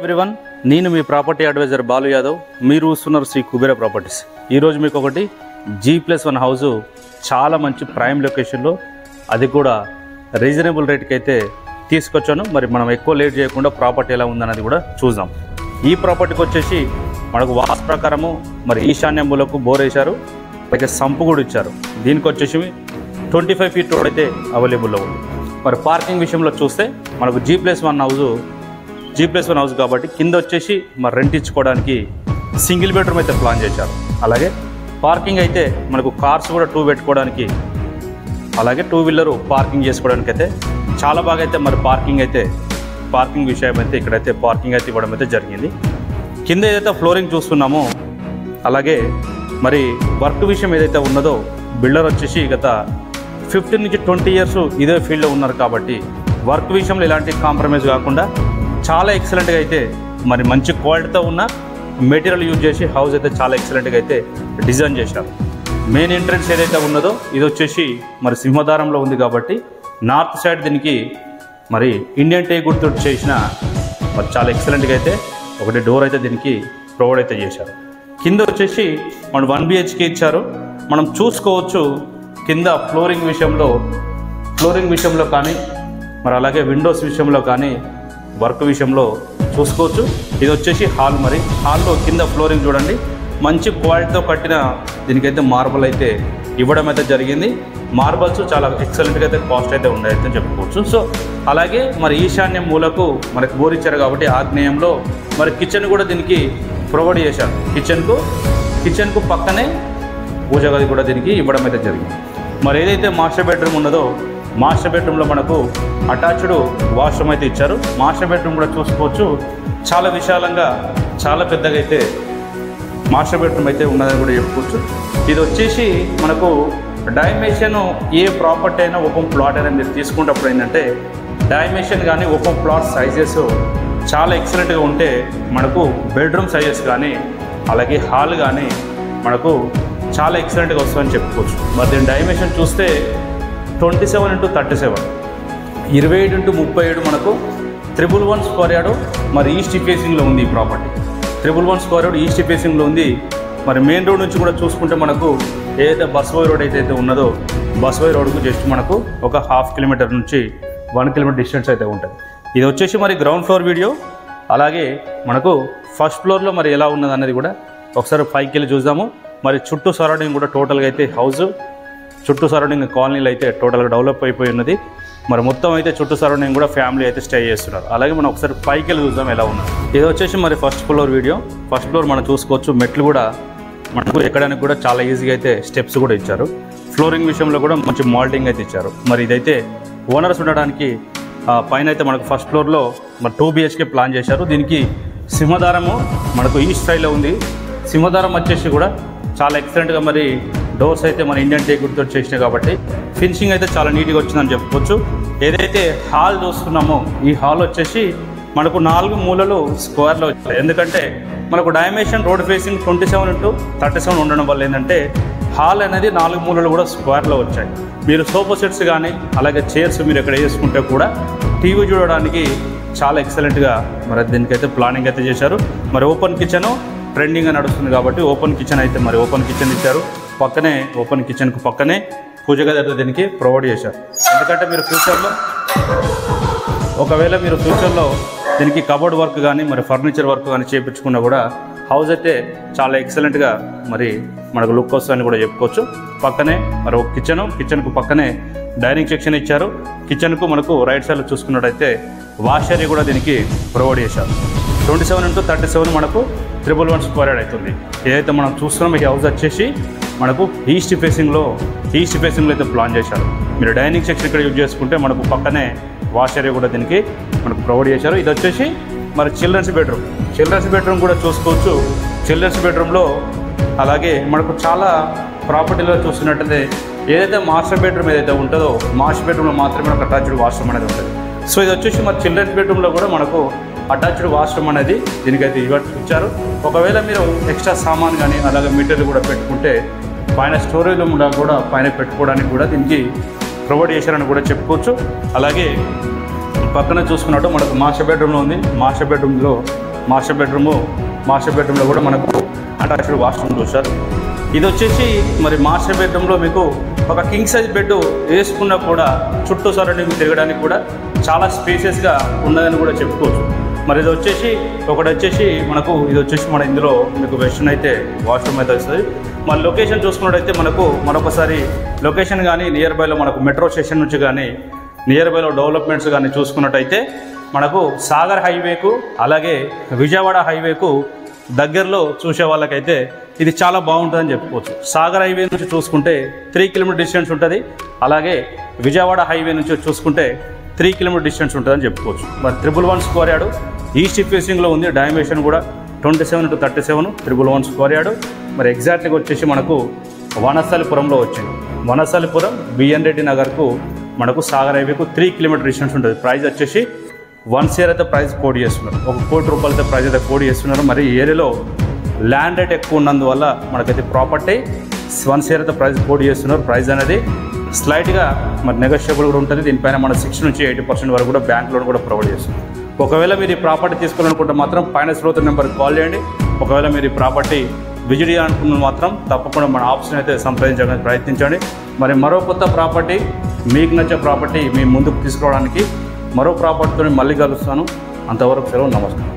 Everyone, నేను మీ property advisor Balu Yadav. మీరు చూస్తున్నారు శ్రీ కుబేర ప్రాపర్టీస్. ఈరోజు మీకు ఒకటి G+1 హౌస్ చాలా మంచి ప్రైమ్ లొకేషన్లో, అది కూడా రీజనబుల్ రేట్కి అయితే తీసుకొచ్చాను. మరి మనం ఎక్కువ లేట్ చేయకుండా ప్రాపర్టీ ఎలా ఉందన్నది కూడా చూద్దాం. ఈ ప్రాపర్టీకి వచ్చేసి మనకు వాస్తు ప్రకారము మరి ఈశాన్య మూలకు బోర్ వేశారు, అలాగే సంపు కూడా ఇచ్చారు. దీనికి వచ్చేసి 25 ఫీట్ రోడ్ అయితే అవైలబుల్లో ఉంది. మరి పార్కింగ్ విషయంలో చూస్తే మనకు G+1 హౌస్ కాబట్టి కింద వచ్చేసి మరి రెంట్ ఇచ్చుకోవడానికి సింగిల్ బెడ్రూమ్ అయితే ప్లాన్ చేశారు. అలాగే పార్కింగ్ అయితే మనకు కార్స్ కూడా 2 పెట్టుకోవడానికి, అలాగే 2 వీలర్ పార్కింగ్ చేసుకోవడానికి అయితే చాలా బాగా అయితే మరి పార్కింగ్ విషయం అయితే ఇక్కడైతే పార్కింగ్ అయితే ఇవ్వడం అయితే జరిగింది. కింద ఏదైతే ఫ్లోరింగ్ చూస్తున్నామో, అలాగే మరి వర్క్ విషయం ఏదైతే ఉన్నదో, బిల్డర్ వచ్చేసి గత 15 నుంచి 20 ఇయర్స్ ఇదే ఫీల్డ్లో ఉన్నారు కాబట్టి వర్క్ విషయంలో ఎలాంటి కాంప్రమైజ్ కాకుండా చాలా ఎక్సలెంట్గా అయితే మరి మంచి క్వాలిటీతో ఉన్న మెటీరియల్ యూజ్ చేసి హౌస్ అయితే చాలా ఎక్సలెంట్గా అయితే డిజైన్ చేశారు. మెయిన్ ఎంట్రన్స్ ఏదైతే ఉన్నదో ఇది వచ్చేసి మరి సింహద్వారంలో ఉంది కాబట్టి నార్త్ సైడ్ దీనికి మరి ఇండియన్ టేక్ గుర్తు చేసిన మరి చాలా ఎక్సలెంట్గా అయితే ఒకటి డోర్ అయితే దీనికి ప్రొవైడ్ అయితే చేశారు. కింద వచ్చేసి మనం 1 BHK ఇచ్చారు. మనం చూసుకోవచ్చు కింద ఫ్లోరింగ్ విషయంలో కానీ మరి అలాగే విండోస్ విషయంలో కానీ వర్క్ విషయంలో చూసుకోవచ్చు. ఇది వచ్చేసి హాల్. మరి హాల్లో కింద ఫ్లోరింగ్ చూడండి, మంచి క్వాలిటీతో కట్టిన దీనికైతే మార్బల్ అయితే ఇవ్వడం అయితే జరిగింది. మార్బల్స్ చాలా ఎక్సలెంట్గా అయితే కాస్ట్ అయితే ఉన్నాయైతే చెప్పుకోవచ్చు. సో అలాగే మరి ఈశాన్యం మూలకు మనకి బోర్ ఇచ్చారు కాబట్టి ఆగ్నేయంలో మరి కిచెన్ కూడా దీనికి ప్రొవైడ్ చేశారు. కిచెన్కు పక్కనే పూజ గది కూడా దీనికి ఇవ్వడం అయితే జరిగింది. మరి ఏదైతే మాస్టర్ బెడ్రూమ్ ఉన్నదో, మాస్టర్ బెడ్రూమ్లో మనకు అటాచ్డ్ వాష్రూమ్ అయితే ఇచ్చారు. మాస్టర్ బెడ్రూమ్ కూడా చూసుకోవచ్చు, చాలా విశాలంగా చాలా పెద్దగా అయితే మాస్టర్ బెడ్రూమ్ అయితే ఉన్నదని కూడా చెప్పుకోవచ్చు. ఇది వచ్చేసి మనకు డైమెన్షన్ ఏ ప్రాపర్టీ అయినా ఓపెన్ ప్లాట్ అయినా మీరు తీసుకున్నప్పుడు ఏంటంటే డైమెన్షన్ కానీ ఓపెన్ ప్లాట్ సైజెస్ చాలా ఎక్సలెంట్గా ఉంటే మనకు బెడ్రూమ్ సైజెస్ కానీ అలాగే హాల్ కానీ మనకు చాలా ఎక్సలెంట్గా వస్తుందని చెప్పుకోవచ్చు. మరి దీని డైమెన్షన్ చూస్తే 27x37, 27x37 మనకు 111 స్క్వేర్ యార్డు మరి ఈస్ట్ ఫేసింగ్లో ఉంది. ఈ ప్రాపర్టీ 111 స్క్వేర్ యార్డు ఈస్ట్ ఫేసింగ్లో ఉంది. మరి మెయిన్ రోడ్ నుంచి కూడా చూసుకుంటే మనకు ఏదైతే బస్వై రోడ్ అయితే ఉన్నదో, బస్వై రోడ్కు జస్ట్ మనకు ఒక 1/2 కిలోమీటర్ నుంచి 1 కిలోమీటర్ డిస్టెన్స్ అయితే ఉంటుంది. ఇది వచ్చేసి మరి గ్రౌండ్ ఫ్లోర్ వీడియో. అలాగే మనకు ఫస్ట్ ఫ్లోర్లో మరి ఎలా ఉన్నది అన్నది కూడా ఒకసారి పైకి వెళ్ళి చూద్దాము. మరి చుట్టూ సరౌండింగ్ కూడా టోటల్గా అయితే హౌస్ చుట్టూ సరౌండింగ్ కాలనీలు అయితే టోటల్గా డెవలప్ అయిపోయి ఉన్నది. మరి మొత్తం అయితే చుట్టూ సరౌండింగ్ కూడా ఫ్యామిలీ అయితే స్టే చేస్తున్నారు. అలాగే మనం ఒకసారి పైకి వెళ్ళి చూద్దాం ఎలా ఉన్నది. ఇది వచ్చేసి మరి first floor video. First floor మనం చూసుకోవచ్చు, మెట్లు కూడా మనకు ఎక్కడానికి కూడా చాలా ఈజీగా అయితే స్టెప్స్ కూడా ఇచ్చారు. ఫ్లోరింగ్ విషయంలో కూడా మంచి మాల్టింగ్ అయితే ఇచ్చారు. మరి ఇదైతే ఓనర్స్ ఉండడానికి పైన అయితే మనకు ఫస్ట్ ఫ్లోర్లో మరి 2 BHK ప్లాన్ చేశారు. దీనికి సింహద్వారము మనకు ఈస్ట్ సైడ్లో ఉంది. సింహద్వారం వచ్చేసి కూడా చాలా ఎక్సలెంట్గా మరి డోర్స్ అయితే మన ఇండియన్ టేక్ గుర్తు చేసినాయి కాబట్టి ఫినిషింగ్ అయితే చాలా నీట్గా వచ్చిందని చెప్పుకోవచ్చు. ఏదైతే హాల్ చూస్తున్నామో ఈ హాల్ వచ్చేసి మనకు 4 మూలలు స్క్వేర్లో వచ్చాయి. ఎందుకంటే మనకు డైమెన్షన్ రోడ్ ఫేసింగ్ 27x37 ఉండడం వల్ల ఏంటంటే హాల్ అనేది 4 మూలలు కూడా స్క్వేర్లో వచ్చాయి. మీరు సోఫా సెట్స్ కానీ అలాగే చైర్స్ మీరు ఎక్కడ వేసుకుంటే కూడా టీవీ చూడడానికి చాలా ఎక్సలెంట్గా మరి దీనికైతే ప్లానింగ్ అయితే చేశారు. మరి ఓపెన్ కిచెను ట్రెండింగ్గా నడుస్తుంది కాబట్టి ఓపెన్ కిచెన్ అయితే మరి ఓపెన్ కిచెన్ ఇచ్చారు. పక్కనే ఓపెన్ కిచెన్కు పక్కనే పూజ గది అయితే దీనికి ప్రొవైడ్ చేశారు. ఎందుకంటే మీరు ఫ్యూచర్లో ఒకవేళ మీరు ఫ్యూచర్లో దీనికి కబోర్డ్ వర్క్ కానీ మరి ఫర్నిచర్ వర్క్ కానీ చేయించుకున్నా కూడా హౌస్ అయితే చాలా ఎక్సలెంట్గా మరి మనకు లుక్ వస్తుందని కూడా చెప్పుకోవచ్చు. పక్కనే మరి ఒక కిచెన్కు పక్కనే డైనింగ్ సెక్షన్ ఇచ్చారు. కిచెన్కు మనకు రైట్ సైడ్లో చూసుకున్నట్టయితే వాష్ ఏరియా కూడా దీనికి ప్రొవైడ్ చేశారు. 27x37 మనకు 111 స్క్వేర్ యార్డ్ అవుతుంది. ఏదైతే మనం చూస్తున్నాం ఈ హౌస్ వచ్చేసి మనకు ఈస్ట్ ఫేసింగ్లో అయితే ప్లాన్ చేశారు. మీరు డైనింగ్ సెక్షన్ ఇక్కడ యూజ్ చేసుకుంటే మనకు పక్కనే వాష్ ఏరియా కూడా దీనికి మనకు ప్రొవైడ్ చేశారు. ఇది వచ్చేసి మరి చిల్డ్రన్స్ బెడ్రూమ్ కూడా చూసుకోవచ్చు. చిల్డ్రన్స్ బెడ్రూమ్లో అలాగే మనకు చాలా ప్రాపర్టీలో చూస్తున్నట్టయితే ఏదైతే మాస్టర్ బెడ్రూమ్ ఏదైతే ఉంటుందో మాస్టర్ బెడ్రూమ్లో మాత్రమే మనకు అటాచ్డ్ వాష్రూమ్ అనేది ఉంటుంది. సో ఇది వచ్చేసి మరి చిల్డ్రన్స్ బెడ్రూమ్లో కూడా మనకు అటాచ్డ్ వాష్రూమ్ అనేది దీనికైతే ఇచ్చారు. ఒకవేళ మీరు ఎక్స్ట్రా సామాన్ కానీ అలాగే మీటర్లు కూడా పెట్టుకుంటే పైన స్టోరేజ్ కూడా పైన పెట్టుకోవడానికి కూడా దీనికి ప్రొవైడ్ చేశారని కూడా చెప్పుకోవచ్చు. అలాగే పక్కన చూసుకున్నట్టు మనకు మాస్టర్ బెడ్రూమ్లో ఉంది. మాస్టర్ బెడ్రూమ్లో మాస్టర్ బెడ్రూమ్లో కూడా మనకు అటాచ్డ్ వాష్రూమ్ చూసారు. ఇది వచ్చేసి మరి మాస్టర్ బెడ్రూమ్లో మీకు ఒక కింగ్ సైజ్ బెడ్ వేసుకున్నా కూడా చుట్టూ సరౌండింగ్ తిరగడానికి కూడా చాలా స్పేసెస్గా ఉన్నదని కూడా చెప్పుకోవచ్చు. మరి ఇది వచ్చేసి మనకు ఇది వచ్చేసి మన ఇందులో మీకు వెస్టర్న్ అయితే వాష్రూమ్ అయితే వస్తుంది. మన లొకేషన్ చూసుకున్నట్టయితే మనకు మరొకసారి లొకేషన్ కానీ నియర్ బైలో మనకు మెట్రో స్టేషన్ నుంచి కానీ నియర్ బైలో డెవలప్మెంట్స్ కానీ చూసుకున్నట్టయితే మనకు సాగర్ హైవేకు అలాగే విజయవాడ హైవేకు దగ్గరలో చూసే వాళ్ళకైతే ఇది చాలా బాగుంటుందని చెప్పుకోవచ్చు. సాగర్ హైవే నుంచి చూసుకుంటే 3 కిలోమీటర్ డిస్టెన్స్ ఉంటుంది. అలాగే విజయవాడ హైవే నుంచి చూసుకుంటే 3 కిలోమీటర్ డిస్టెన్స్ ఉంటుందని చెప్పుకోవచ్చు. మరి 111 స్క్వేర్ యార్డ్ ఈస్ట్ ఫేసింగ్లో ఉంది. డైమెన్షన్ కూడా 27x37 111 స్క్వేర్ యార్డ్. మరి ఎగ్జాక్ట్గా వచ్చేసి మనకు వనస్థలిపురంలో వచ్చింది. వనస్థలిపురం బిఎన్ రెడ్డి నగర్కు మనకు సాగర్ హైవేకు 3 కిలోమీటర్ డిస్టెన్స్ ఉంటుంది. ప్రైస్ వచ్చేసి 1 CR అయితే ప్రైస్ కోడ్ చేస్తున్నారు. 1 కోటి రూపాయలతో ప్రైస్ అయితే కోడ్ చేస్తున్నారు. మరి ఏరియాలో ల్యాండ్ రేట్ ఎక్కువ ఉన్నందువల్ల మనకైతే ప్రాపర్టీ 1 CR అయితే ప్రైస్ కోడ్ చేస్తున్నారు. ప్రైస్ అనేది స్లైట్గా మరి నెగోషియబుల్ కూడా ఉంటుంది. దీనిపైన మన 60 నుంచి 80% వరకు కూడా బ్యాంక్ లోన్ కూడా ప్రొవైడ్ చేస్తుంది. ఒకవేళ మీరు ఈ ప్రాపర్టీ తీసుకోవాలనుకుంటే మాత్రం పైన స్రోత నెంబర్కి కాల్ చేయండి. ఒకవేళ మీరు ఈ ప్రాపర్టీ విజిట్ చేయాలనుకున్న మాత్రం తప్పకుండా మన ఆప్షన్ అయితే సంప్రదించడానికి ప్రయత్నించండి. మరి మరో కొత్త ప్రాపర్టీ మీకు నచ్చే ప్రాపర్టీ మీ ముందుకు తీసుకురావడానికి మరో ప్రాపర్టీతో మళ్ళీ కలుస్తాను. అంతవరకు సెలవు. నమస్కారం.